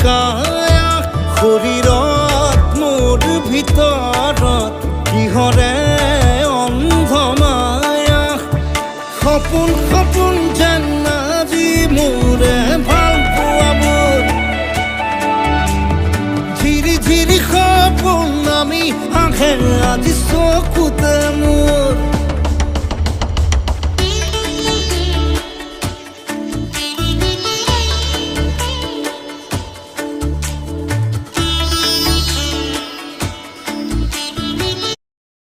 কায়া শৰীৰত মোৰ ভিতৰত কিহৰে অন্ধ মায়া সপোন সপোন যেন আজি মোৰে ভাল পোৱাবোৰ ঝিৰি ঝিৰি সপোন আমি আহে আজি চকুতে মোৰ